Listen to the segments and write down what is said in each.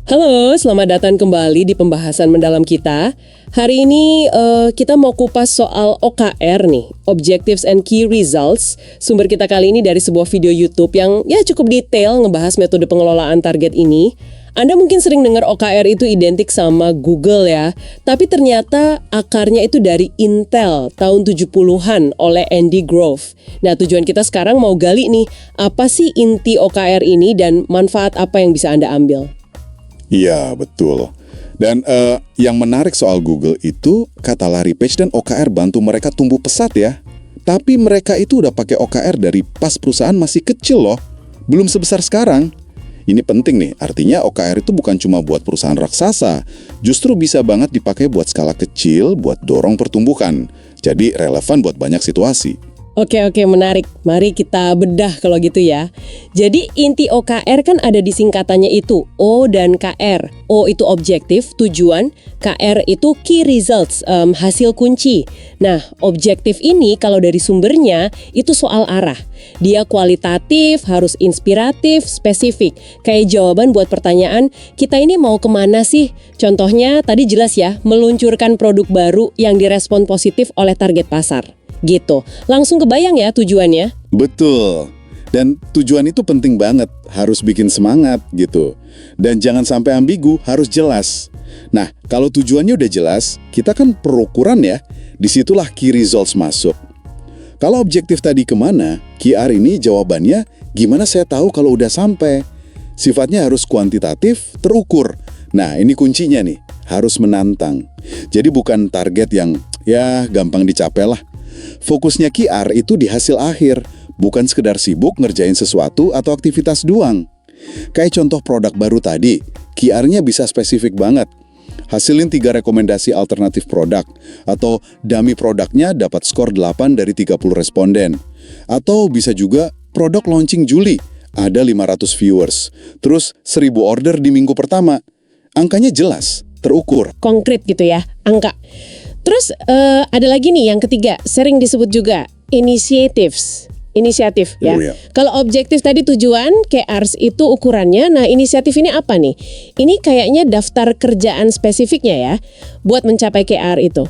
Halo, selamat datang kembali di pembahasan mendalam kita. Hari ini kita mau kupas soal OKR nih, Objectives and Key Results. Sumber kita kali ini dari sebuah video YouTube yang ya cukup detail ngebahas metode pengelolaan target ini. Anda mungkin sering dengar OKR itu identik sama Google ya, tapi ternyata akarnya itu dari Intel tahun 70-an oleh Andy Grove. Nah, tujuan kita sekarang mau gali nih, apa sih inti OKR ini dan manfaat apa yang bisa Anda ambil? Iya, betul. Dan yang menarik soal Google itu, kata Larry Page dan OKR bantu mereka tumbuh pesat ya. Tapi mereka itu udah pakai OKR dari pas perusahaan masih kecil loh. Belum sebesar sekarang. Ini penting nih, artinya OKR itu bukan cuma buat perusahaan raksasa. Justru bisa banget dipakai buat skala kecil, buat dorong pertumbuhan. Jadi relevan buat banyak situasi. Oke, menarik. Mari kita bedah kalau gitu ya. Jadi inti OKR kan ada di singkatannya itu, O dan KR. O itu objektif, tujuan, KR itu key results, hasil kunci. Nah, objektif ini kalau dari sumbernya itu soal arah. Dia kualitatif, harus inspiratif, spesifik. Kayak jawaban buat pertanyaan, kita ini mau kemana sih? Contohnya tadi jelas ya, meluncurkan produk baru yang direspon positif oleh target pasar. Gitu, langsung kebayang ya tujuannya? Betul. Dan tujuan itu penting banget, harus bikin semangat gitu. Dan jangan sampai ambigu, harus jelas. Nah, kalau tujuannya udah jelas, kita kan perukuran ya, disitulah key results masuk. Kalau objektif tadi kemana, QR ini jawabannya gimana saya tahu kalau udah sampai. Sifatnya harus kuantitatif, terukur. Nah, ini kuncinya nih, harus menantang. Jadi bukan target yang ya gampang dicapai lah. Fokusnya QR itu di hasil akhir, bukan sekedar sibuk ngerjain sesuatu atau aktivitas doang. Kayak contoh produk baru tadi, QR-nya bisa spesifik banget. Hasilin 3 rekomendasi alternatif produk, atau dummy produknya dapat skor 8 dari 30 responden. Atau bisa juga produk launching Juli, ada 500 viewers, terus 1000 order di minggu pertama. Angkanya jelas, terukur. Konkret gitu ya, angka. Terus ada lagi nih yang ketiga, sering disebut juga inisiatif ya. Oh, iya. Kalau objektif tadi tujuan, KRs itu ukurannya. Nah, inisiatif ini apa nih? Ini kayaknya daftar kerjaan spesifiknya ya buat mencapai KR itu.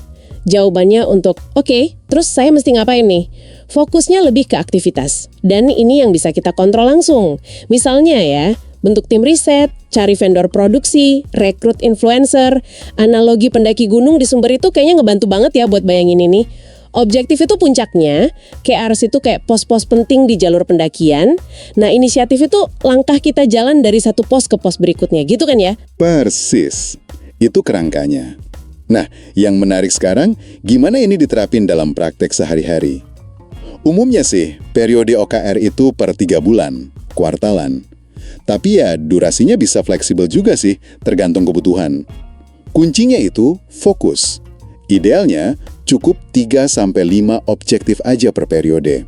Jawabannya untuk oke, terus saya mesti ngapain nih? Fokusnya lebih ke aktivitas. Dan ini yang bisa kita kontrol langsung. Misalnya ya, bentuk tim riset, cari vendor produksi, rekrut influencer, analogi pendaki gunung di sumber itu kayaknya ngebantu banget ya buat bayangin ini. Objektif itu puncaknya, KRs itu kayak pos-pos penting di jalur pendakian. Nah, inisiatif itu langkah kita jalan dari satu pos ke pos berikutnya, gitu kan ya? Persis, itu kerangkanya. Nah, yang menarik sekarang, gimana ini diterapin dalam praktek sehari-hari? Umumnya sih, periode OKR itu per 3 bulan, kuartalan. Tapi ya durasinya bisa fleksibel juga sih, tergantung kebutuhan. Kuncinya itu fokus. Idealnya cukup 3-5 objektif aja per periode.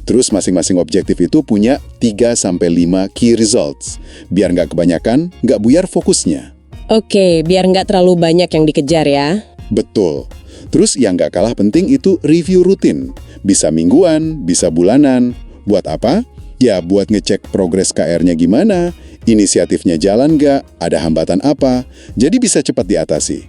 Terus masing-masing objektif itu punya 3-5 key results. Biar nggak kebanyakan, nggak buyar fokusnya. Oke, biar nggak terlalu banyak yang dikejar ya. Betul. Terus yang nggak kalah penting itu review rutin. Bisa mingguan, bisa bulanan. Buat apa? Ya buat ngecek progres KR-nya gimana, inisiatifnya jalan nggak, ada hambatan apa, jadi bisa cepat diatasi.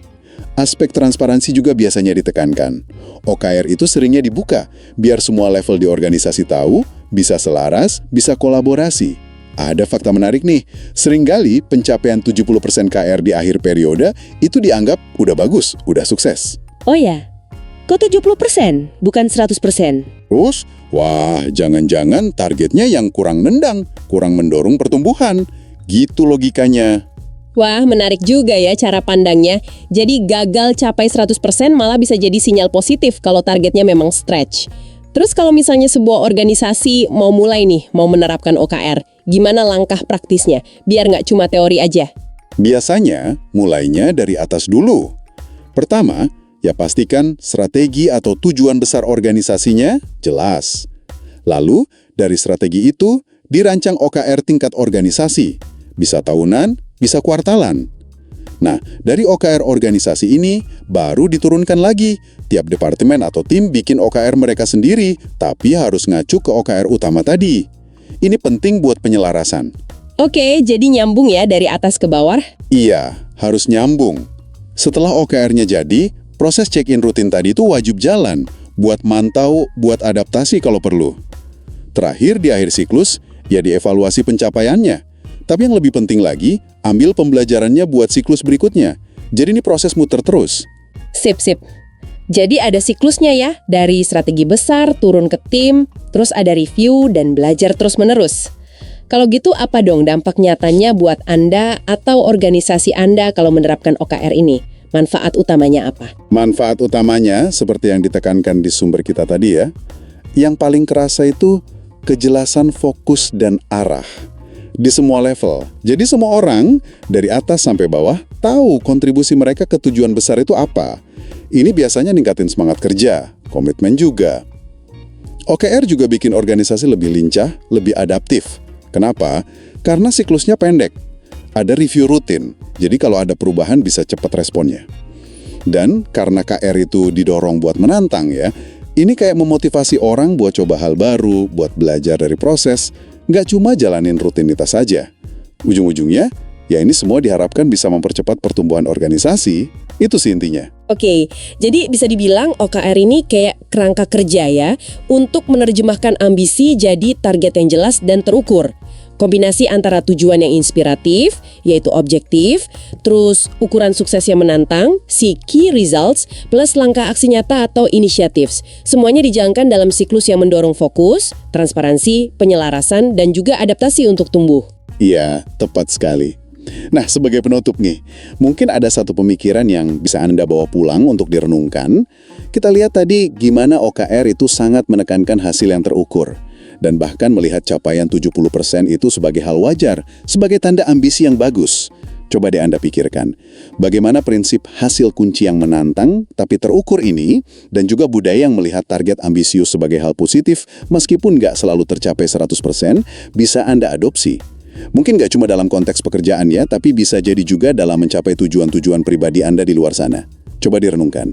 Aspek transparansi juga biasanya ditekankan. OKR itu seringnya dibuka, biar semua level di organisasi tahu, bisa selaras, bisa kolaborasi. Ada fakta menarik nih, seringkali pencapaian 70% KR di akhir periode itu dianggap udah bagus, udah sukses. Oh ya, kok 70%, bukan 100%? Terus, wah jangan-jangan targetnya yang kurang nendang, kurang mendorong pertumbuhan. Gitu logikanya. Wah, menarik juga ya cara pandangnya. Jadi gagal capai 100% malah bisa jadi sinyal positif kalau targetnya memang stretch. Terus kalau misalnya sebuah organisasi mau mulai nih, mau menerapkan OKR, gimana langkah praktisnya? Biar nggak cuma teori aja. Biasanya, mulainya dari atas dulu. Pertama, ya pastikan strategi atau tujuan besar organisasinya jelas. Lalu, dari strategi itu, dirancang OKR tingkat organisasi. Bisa tahunan, bisa kuartalan. Nah, dari OKR organisasi ini, baru diturunkan lagi. Tiap departemen atau tim bikin OKR mereka sendiri, tapi harus ngacu ke OKR utama tadi. Ini penting buat penyelarasan. Oke, jadi nyambung ya dari atas ke bawah? Iya, harus nyambung. Setelah OKR-nya jadi, proses check-in rutin tadi itu wajib jalan, buat mantau, buat adaptasi kalau perlu. Terakhir di akhir siklus, ya dievaluasi pencapaiannya. Tapi yang lebih penting lagi, ambil pembelajarannya buat siklus berikutnya. Jadi ini proses muter terus. Sip. Jadi ada siklusnya ya, dari strategi besar turun ke tim, terus ada review dan belajar terus-menerus. Kalau gitu apa dong dampak nyatanya buat Anda atau organisasi Anda kalau menerapkan OKR ini? Manfaat utamanya apa? Manfaat utamanya, seperti yang ditekankan di sumber kita tadi ya, yang paling kerasa itu kejelasan fokus dan arah. Di semua level. Jadi semua orang, dari atas sampai bawah, tahu kontribusi mereka ke tujuan besar itu apa. Ini biasanya ningkatin semangat kerja, komitmen juga. OKR juga bikin organisasi lebih lincah, lebih adaptif. Kenapa? Karena siklusnya pendek. Ada review rutin, jadi kalau ada perubahan bisa cepat responnya. Dan karena KR itu didorong buat menantang ya, ini kayak memotivasi orang buat coba hal baru, buat belajar dari proses, nggak cuma jalanin rutinitas saja. Ujung-ujungnya, ya ini semua diharapkan bisa mempercepat pertumbuhan organisasi, itu sih intinya. Oke, jadi bisa dibilang OKR ini kayak kerangka kerja ya, untuk menerjemahkan ambisi jadi target yang jelas dan terukur. Kombinasi antara tujuan yang inspiratif, yaitu objektif, terus ukuran sukses yang menantang, si key results, plus langkah aksi nyata atau initiatives. Semuanya dijalankan dalam siklus yang mendorong fokus, transparansi, penyelarasan, dan juga adaptasi untuk tumbuh. Iya, tepat sekali. Nah, sebagai penutup nih, mungkin ada satu pemikiran yang bisa Anda bawa pulang untuk direnungkan. Kita lihat tadi gimana OKR itu sangat menekankan hasil yang terukur. Dan bahkan melihat capaian 70% itu sebagai hal wajar, sebagai tanda ambisi yang bagus. Coba deh Anda pikirkan, bagaimana prinsip hasil kunci yang menantang tapi terukur ini, dan juga budaya yang melihat target ambisius sebagai hal positif, meskipun nggak selalu tercapai 100%, bisa Anda adopsi. Mungkin nggak cuma dalam konteks pekerjaan ya, tapi bisa jadi juga dalam mencapai tujuan-tujuan pribadi Anda di luar sana. Coba direnungkan.